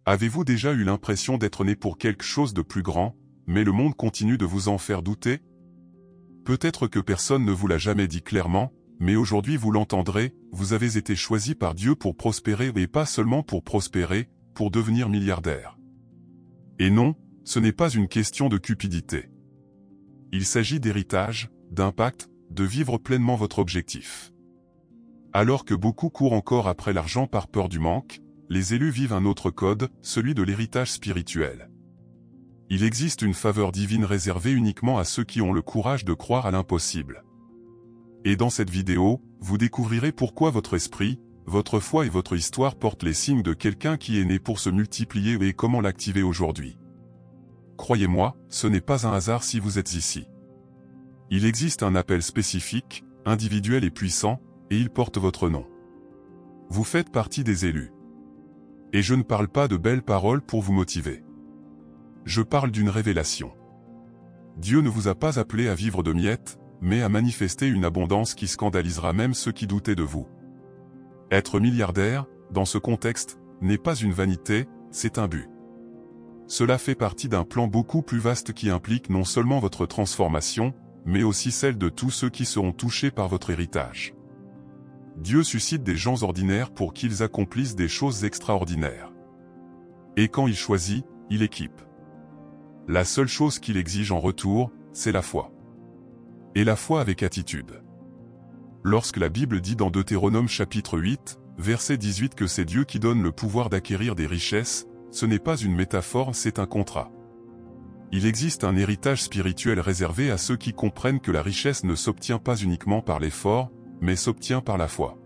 Avez-vous déjà eu l'impression d'être né pour quelque chose de plus grand, mais le monde continue de vous en faire douter? Peut-être que personne ne vous l'a jamais dit clairement, mais aujourd'hui vous l'entendrez, vous avez été choisi par Dieu pour prospérer et pas seulement pour prospérer, pour devenir milliardaire. Et non, ce n'est pas une question de cupidité. Il s'agit d'héritage, d'impact, de vivre pleinement votre objectif. Alors que beaucoup courent encore après l'argent par peur du manque, les élus vivent un autre code, celui de l'héritage spirituel. Il existe une faveur divine réservée uniquement à ceux qui ont le courage de croire à l'impossible. Et dans cette vidéo, vous découvrirez pourquoi votre esprit, votre foi et votre histoire portent les signes de quelqu'un qui est né pour se multiplier et comment l'activer aujourd'hui. Croyez-moi, ce n'est pas un hasard si vous êtes ici. Il existe un appel spécifique, individuel et puissant, et il porte votre nom. Vous faites partie des élus. Et je ne parle pas de belles paroles pour vous motiver. Je parle d'une révélation. Dieu ne vous a pas appelé à vivre de miettes, mais à manifester une abondance qui scandalisera même ceux qui doutaient de vous. Être milliardaire, dans ce contexte, n'est pas une vanité, c'est un but. Cela fait partie d'un plan beaucoup plus vaste qui implique non seulement votre transformation, mais aussi celle de tous ceux qui seront touchés par votre héritage. Dieu suscite des gens ordinaires pour qu'ils accomplissent des choses extraordinaires. Et quand il choisit, il équipe. La seule chose qu'il exige en retour, c'est la foi. Et la foi avec attitude. Lorsque la Bible dit dans Deutéronome chapitre 8, verset 18 que c'est Dieu qui donne le pouvoir d'acquérir des richesses, ce n'est pas une métaphore, c'est un contrat. Il existe un héritage spirituel réservé à ceux qui comprennent que la richesse ne s'obtient pas uniquement par l'effort, mais s'obtient par la foi.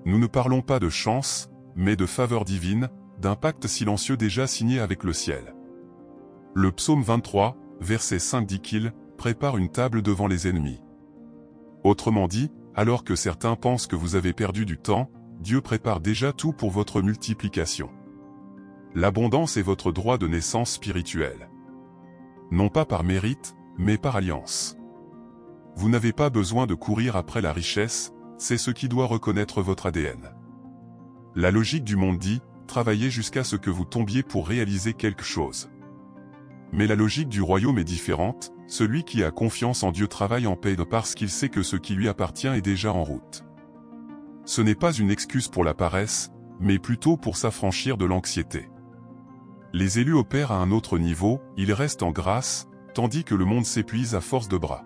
Nous ne parlons pas de chance, mais de faveur divine, d'un pacte silencieux déjà signé avec le ciel. Le psaume 23, verset 5 dit qu'il prépare une table devant les ennemis. Autrement dit, alors que certains pensent que vous avez perdu du temps, Dieu prépare déjà tout pour votre multiplication. L'abondance est votre droit de naissance spirituelle. Non pas par mérite, mais par alliance. Vous n'avez pas besoin de courir après la richesse, c'est ce qui doit reconnaître votre ADN. La logique du monde dit, travaillez jusqu'à ce que vous tombiez pour réaliser quelque chose. Mais la logique du royaume est différente, celui qui a confiance en Dieu travaille en paix parce qu'il sait que ce qui lui appartient est déjà en route. Ce n'est pas une excuse pour la paresse, mais plutôt pour s'affranchir de l'anxiété. Les élus opèrent à un autre niveau, ils restent en grâce, tandis que le monde s'épuise à force de bras.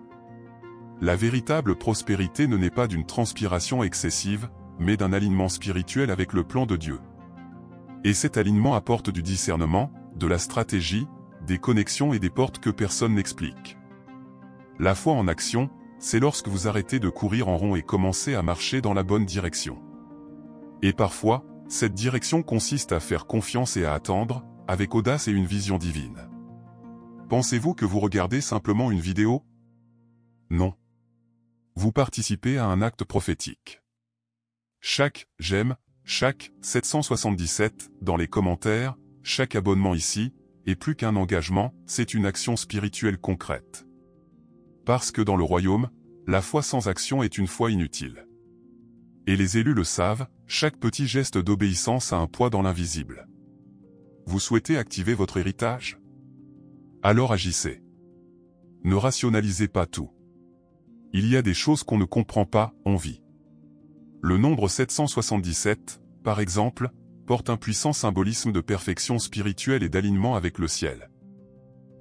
La véritable prospérité ne naît pas d'une transpiration excessive, mais d'un alignement spirituel avec le plan de Dieu. Et cet alignement apporte du discernement, de la stratégie, des connexions et des portes que personne n'explique. La foi en action, c'est lorsque vous arrêtez de courir en rond et commencez à marcher dans la bonne direction. Et parfois, cette direction consiste à faire confiance et à attendre, avec audace et une vision divine. Pensez-vous que vous regardez simplement une vidéo? Non. Vous participez à un acte prophétique. Chaque « j'aime », chaque 777 dans les commentaires, chaque abonnement ici, est plus qu'un engagement, c'est une action spirituelle concrète. Parce que dans le royaume, la foi sans action est une foi inutile. Et les élus le savent, chaque petit geste d'obéissance a un poids dans l'invisible. Vous souhaitez activer votre héritage? Alors agissez. Ne rationalisez pas tout. Il y a des choses qu'on ne comprend pas, on vit. Le nombre 777, par exemple, porte un puissant symbolisme de perfection spirituelle et d'alignement avec le ciel.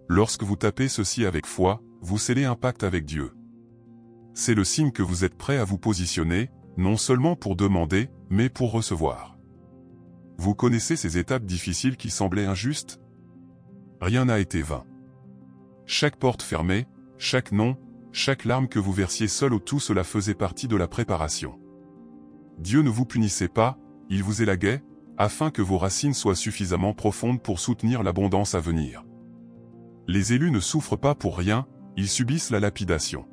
Lorsque vous tapez ceci avec foi, vous scellez un pacte avec Dieu. C'est le signe que vous êtes prêt à vous positionner, non seulement pour demander, mais pour recevoir. Vous connaissez ces étapes difficiles qui semblaient injustes? Rien n'a été vain. Chaque porte fermée, chaque non, chaque larme que vous versiez seul ou tout cela faisait partie de la préparation. Dieu ne vous punissait pas, il vous élaguait, afin que vos racines soient suffisamment profondes pour soutenir l'abondance à venir. Les élus ne souffrent pas pour rien, ils subissent la lapidation.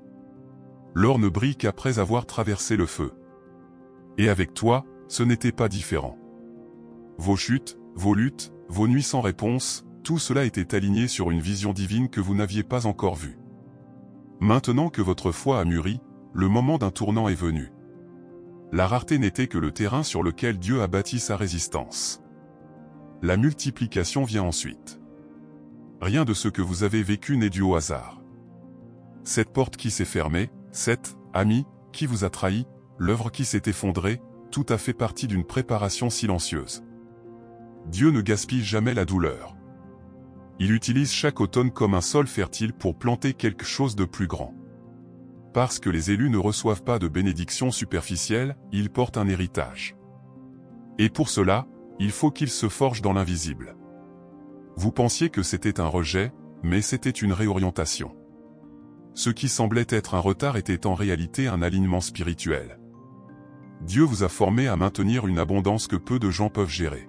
L'or ne brille qu'après avoir traversé le feu. Et avec toi, ce n'était pas différent. Vos chutes, vos luttes, vos nuits sans réponse, tout cela était aligné sur une vision divine que vous n'aviez pas encore vue. Maintenant que votre foi a mûri, le moment d'un tournant est venu. La rareté n'était que le terrain sur lequel Dieu a bâti sa résistance. la multiplication vient ensuite. Rien de ce que vous avez vécu n'est dû au hasard. Cette porte qui s'est fermée, cet ami qui vous a trahi, l'œuvre qui s'est effondrée, tout a fait partie d'une préparation silencieuse. Dieu ne gaspille jamais la douleur. Il utilise chaque automne comme un sol fertile pour planter quelque chose de plus grand. Parce que les élus ne reçoivent pas de bénédictions superficielles, ils portent un héritage. Et pour cela, il faut qu'ils se forgent dans l'invisible. Vous pensiez que c'était un rejet, mais c'était une réorientation. Ce qui semblait être un retard était en réalité un alignement spirituel. Dieu vous a formé à maintenir une abondance que peu de gens peuvent gérer.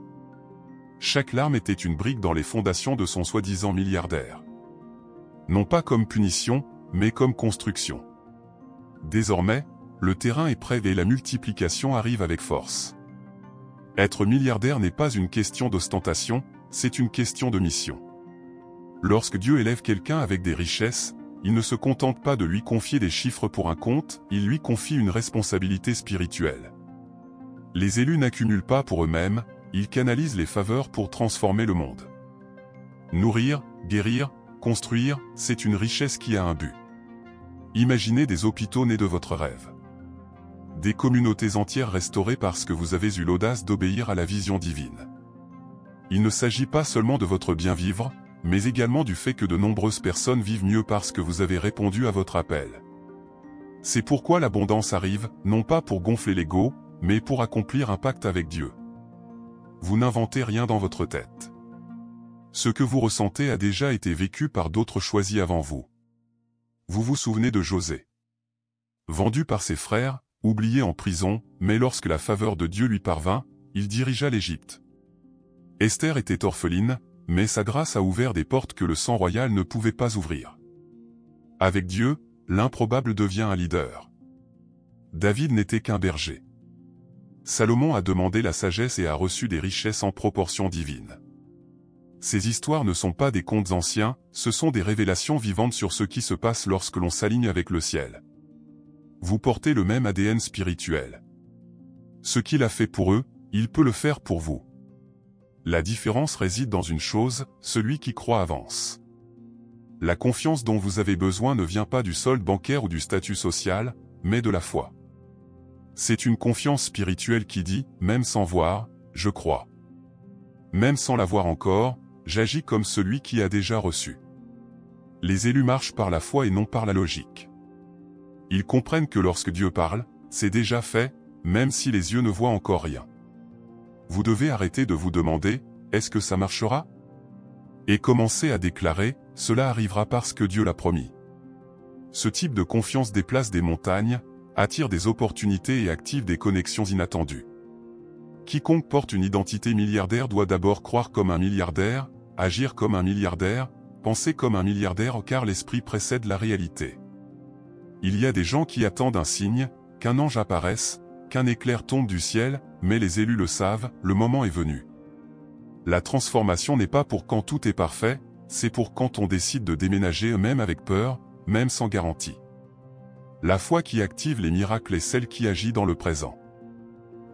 Chaque larme était une brique dans les fondations de son soi-disant milliardaire. Non pas comme punition, mais comme construction. Désormais, le terrain est prêt et la multiplication arrive avec force. Être milliardaire n'est pas une question d'ostentation, c'est une question de mission. Lorsque Dieu élève quelqu'un avec des richesses, il ne se contente pas de lui confier des chiffres pour un compte, il lui confie une responsabilité spirituelle. Les élus n'accumulent pas pour eux-mêmes, ils canalisent les faveurs pour transformer le monde. Nourrir, guérir, construire, c'est une richesse qui a un but. Imaginez des hôpitaux nés de votre rêve. Des communautés entières restaurées parce que vous avez eu l'audace d'obéir à la vision divine. Il ne s'agit pas seulement de votre bien-vivre, mais également du fait que de nombreuses personnes vivent mieux parce que vous avez répondu à votre appel. C'est pourquoi l'abondance arrive, non pas pour gonfler l'ego, mais pour accomplir un pacte avec Dieu. Vous n'inventez rien dans votre tête. Ce que vous ressentez a déjà été vécu par d'autres choisis avant vous. Vous vous souvenez de José. Vendu par ses frères, oublié en prison, mais lorsque la faveur de Dieu lui parvint, il dirigea l'Égypte. Esther était orpheline, mais sa grâce a ouvert des portes que le sang royal ne pouvait pas ouvrir. Avec Dieu, l'improbable devient un leader. David n'était qu'un berger. Salomon a demandé la sagesse et a reçu des richesses en proportion divine. Ces histoires ne sont pas des contes anciens, ce sont des révélations vivantes sur ce qui se passe lorsque l'on s'aligne avec le ciel. Vous portez le même ADN spirituel. Ce qu'il a fait pour eux, il peut le faire pour vous. La différence réside dans une chose, celui qui croit avance. La confiance dont vous avez besoin ne vient pas du solde bancaire ou du statut social, mais de la foi. C'est une confiance spirituelle qui dit, même sans voir, je crois. Même sans l'avoir encore, j'agis comme celui qui a déjà reçu. Les élus marchent par la foi et non par la logique. Ils comprennent que lorsque Dieu parle, c'est déjà fait, même si les yeux ne voient encore rien. Vous devez arrêter de vous demander, est-ce que ça marchera? Et commencer à déclarer, cela arrivera parce que Dieu l'a promis. Ce type de confiance déplace des montagnes, attire des opportunités et active des connexions inattendues. Quiconque porte une identité milliardaire doit d'abord croire comme un milliardaire, agir comme un milliardaire, penser comme un milliardaire car l'esprit précède la réalité. Il y a des gens qui attendent un signe, qu'un ange apparaisse, qu'un éclair tombe du ciel, mais les élus le savent, le moment est venu. La transformation n'est pas pour quand tout est parfait, c'est pour quand on décide de déménager même avec peur, même sans garantie. La foi qui active les miracles est celle qui agit dans le présent.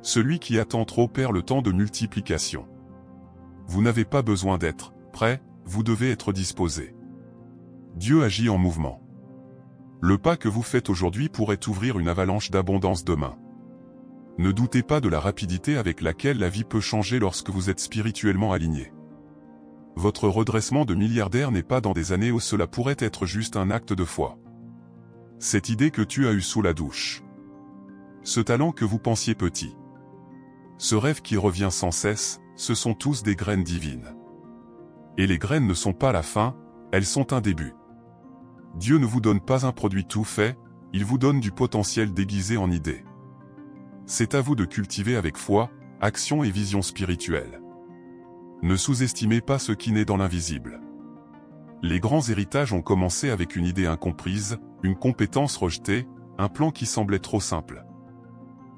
Celui qui attend trop perd le temps de multiplication. Vous n'avez pas besoin d'être prêt, vous devez être disposé. Dieu agit en mouvement. Le pas que vous faites aujourd'hui pourrait ouvrir une avalanche d'abondance demain. Ne doutez pas de la rapidité avec laquelle la vie peut changer lorsque vous êtes spirituellement aligné. Votre redressement de milliardaire n'est pas dans des années où cela pourrait être juste un acte de foi. Cette idée que tu as eue sous la douche. Ce talent que vous pensiez petit. Ce rêve qui revient sans cesse, ce sont tous des graines divines. Et les graines ne sont pas la fin, elles sont un début. Dieu ne vous donne pas un produit tout fait, il vous donne du potentiel déguisé en idées. C'est à vous de cultiver avec foi, action et vision spirituelle. Ne sous-estimez pas ce qui naît dans l'invisible. Les grands héritages ont commencé avec une idée incomprise, une compétence rejetée, un plan qui semblait trop simple.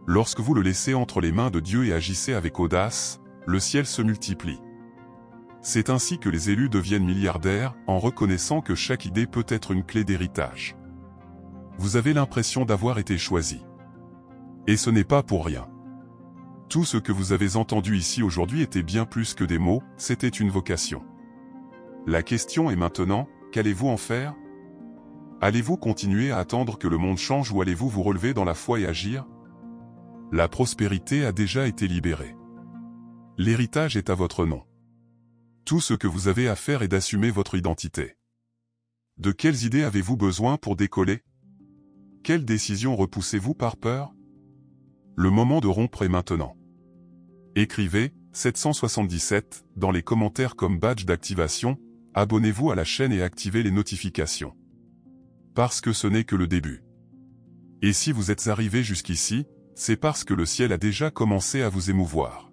Lorsque vous le laissez entre les mains de Dieu et agissez avec audace, le ciel se multiplie. C'est ainsi que les élus deviennent milliardaires, en reconnaissant que chaque idée peut être une clé d'héritage. Vous avez l'impression d'avoir été choisi. Et ce n'est pas pour rien. Tout ce que vous avez entendu ici aujourd'hui était bien plus que des mots, c'était une vocation. La question est maintenant, qu'allez-vous en faire? Allez-vous continuer à attendre que le monde change ou allez-vous vous relever dans la foi et agir? La prospérité a déjà été libérée. L'héritage est à votre nom. Tout ce que vous avez à faire est d'assumer votre identité. De quelles idées avez-vous besoin pour décoller? Quelles décisions repoussez-vous par peur? Le moment de rompre est maintenant. Écrivez 777 dans les commentaires comme badge d'activation, abonnez-vous à la chaîne et activez les notifications. Parce que ce n'est que le début. Et si vous êtes arrivé jusqu'ici, c'est parce que le ciel a déjà commencé à vous émouvoir.